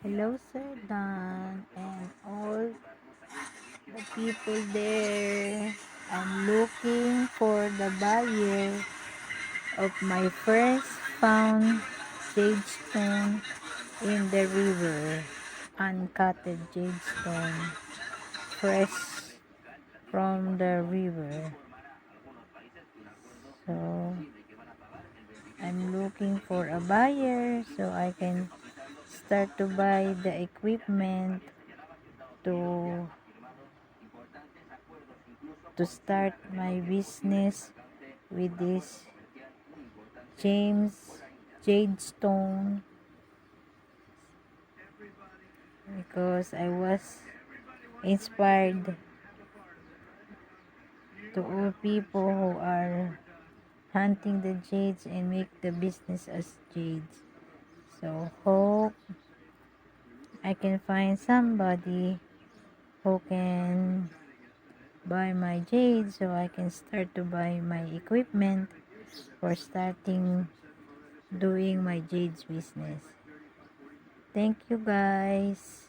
Hello, Sir Dan, and all the people there. I'm looking for the buyer of my first found jade stone in the river. Uncutted jade stone, fresh from the river. So, I'm looking for a buyer so I can start to buy the equipment to start my business with this James Jade Stone, because I was inspired to all people who are hunting the jades and make the business as jades. So hope I can find somebody who can buy my jade so I can start to buy my equipment for starting doing my jades business. Thank you guys.